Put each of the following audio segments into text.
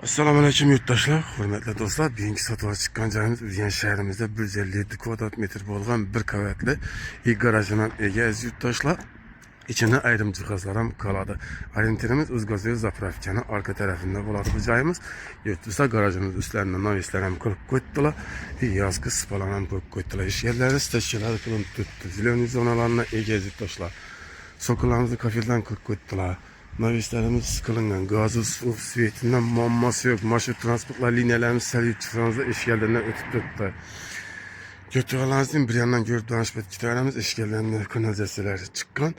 Assalomu alaykum yurtdoshlar, hurmatli do'stlar. Bugungi sotuvga chiqqan joyimiz Urganch shahrimizda 157 kvadrat metr bo'lgan bir qavatli garajdan ega aziz yurtdoshlar. İçinde ayrım cihazlar ham qoladi. Orientirimiz O'zgazoy zapravkani orqa tarafında bo'ladi bu joyimiz. Yurtdoshlar garajimiz ustlaridan navislar ham qilib qo'ydilar. Yozgi spalan ham qo'yib qo'ydilar. Ish yerlari, stajlar qilinib turibdi. Ziloniy zonalarni ega aziz yurtdoshlar. Sokullarimizni kafirdan qilib qo'ydilar. Navislarimiz qilingan, gazı, su, svetinden muamması yok. Maşın transportlar liniyalarımız səriyip çıksanızda iş yerlerinden ötüp tuttu. Götürülenizin bir yandan görüp danışıp etkilerimiz iş yerlerinden kanalizasyonları çıkan.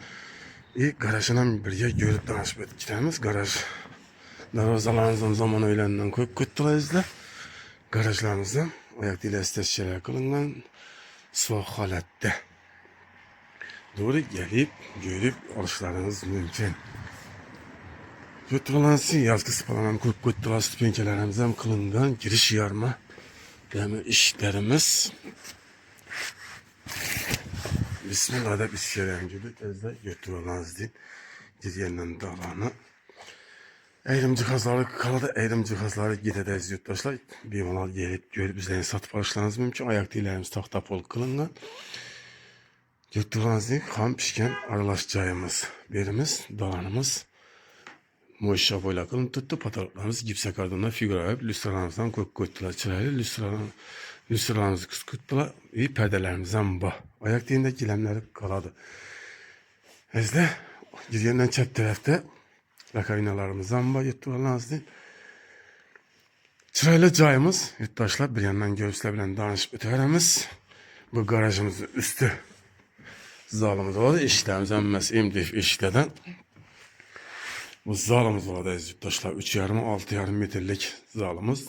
Garajından bir yer görüp danışıp etkilerimiz. Garaj darazalarımızdan zaman öylerinden koyup koydular. Garajlarımızdan ayak dili esteşçiler kılınan soğuk halette. Doğru gelip görüp alışlarınız mümkün. Götürülensin yazgı spalanan koyup koydular, stüpenkelerimiz hem kılıngan giriş yarma yani işlerimiz. Bismillah'da bir şeyler gibi ezde götürülensin gidiyenlen dağlarına. Eğrim cihazları kaladı, eğrim cihazları gidedeyiz yurttaşlar. Bir malal gelip görüp bizlerin satıp alışlarınız mümkün. Ayak değillerimiz tahta pol kılıngan. Götürülensin ham pişken aralaşacağımız birimiz, dağlarımız. Moşa boyla kılın tuttu, patalıklarımız gipse kardonda figür ayıp, lüstralarımızdan koydular çırayla, lüstralarımızı kıskuttular, iyi perdelerimizden bah. Ayak deyinde gilemleri kaladı. Ezde, giryenden çep tarafta, rakavinalarımızdan bah, yuttularlarımız değil. Çırayla cayımız, yurttaşlar bir yandan göğüsle danışıp ötüveremiz. Bu garajımızın üstü zalımız oldu, işlerimizden mesela imdif işleden. Bu zalımız var da yurttaşlar 3,5-6,5 metrelik zalımız.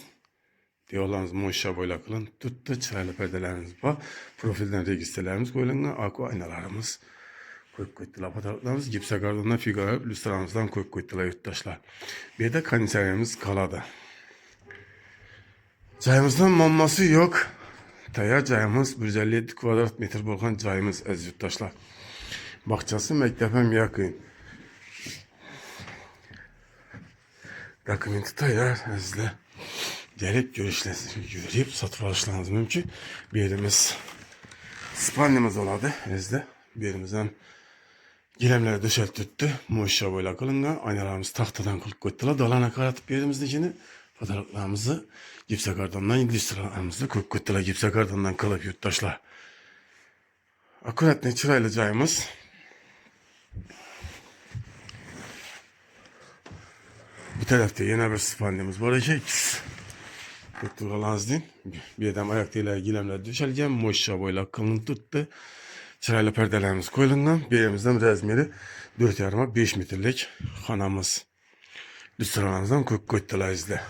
Diyorlarınız moşa boyla kılın. Tuttu çıraylı perdelerimiz var. Profilden registerlerimiz koyulunca akü aynalarımız koyup koydular. Fotoğraflarımız gipse kardondan figür lüstramızdan koyup koydular yurttaşlar. Bir de kaniserimiz kaladı. Cayımızdan mamması yok. Tayar cayımız 157 kvadrat metr bolgan cayımız aziz yurttaşlar. Bakçası mektebim yakın. Dokumenti tayar azizler. Gelip görüp satıp alışlarınız mümkün. Bir yerimiz spanyamız oladı azizler. Bir yerimizden gilemleri döşelttirdi. Moşa boyla kılınga. Aynalarımız tahtadan kılıp koydular. Dalana karatıp bir yerimizdekini fotoğraflarımızı gipse kardondan illüstralarımızı koyup koydular. Gipse kardondan kılıp yurttaşlar. Akurat ne çıraylı cayımız. Bu tarafta yine bir spanyamız var. Tutturgalanız değil. Bir adam ayaklarıyla gilemler düşelgen. Moşa boyla kılın tuttu. Çıraylı perdelerimiz koyulundan. Bir yerimizden razmeri 4,5 metrelik hanamız. Lüstralarımızdan koyup koydular izle.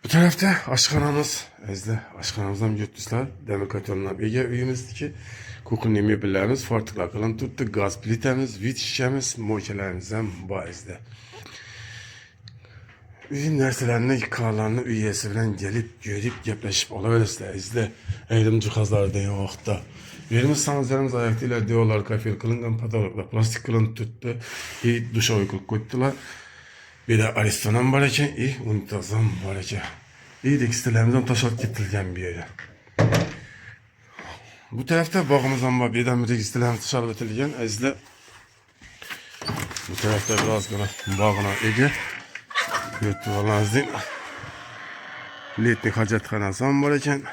Bu tarafta aşkhanamız, aşkhanamızdan götürsüler. Demir katonlar ege üyümüzdeki kokun mebellerimiz, farklılar kalan tuttu. Gaz plitemiz, vit şişemiz, moçelerimizden baizde. Üyün nerselerini, yıkarlarını üyesi bilen gelip, görüp, gepleşip olabilirsiniz. İzle, eğitim cihazları deyin vaxtta. Verimiz sanatlarımız ayaktaylar diyorlar, kafir kılıngan patalıkla, plastik kılın tuttu. Duşa uykulup koydular. Bir de Aristo'nun var ki, Untazam var ki. Tekstillerimizden taşak getirilgen bir yere. Bu tarafta bağımızdan var, birden bir tekstillerimiz taşak getirilgen. Ezle bu tarafta biraz kadar bağına ege. Yurttuğalarınız değil. Letnik hacetxanasından var iken.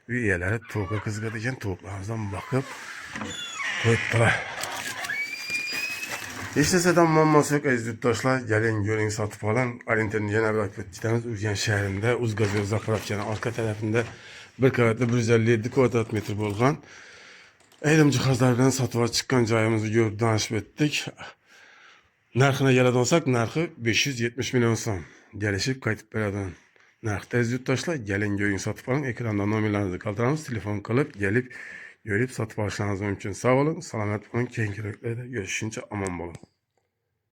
Üyeleri toğuk kızgıdı iken toğuklarımızdan bakıp koydular. Hiç de seden mamması yok aziz yurttaşlar. Gelin görün satıp alan. Arintenin yine bir akıbetçilerimiz Urganch şehrinde O'zgazoy zapravkani arka tarafında bir qavatli 157 kvadrat metr bo'lgan ayrim cihazlar bilan sotuvga chiqqan joyimizni ko'rib danışib o'tdik. Narxini keladigan olsak, narxi 570 million so'm. Kelishib qaytib beradigan narxda aziz yurttaşlar. Gelin görün satıp alın. Ekranda nomerlarınızı kaldıramiz. Telefon qilib gelip görüp satıp alışlarınız mümkün. Sağ olun, selamet olun. Keyingi röklerde görüşünce aman olun.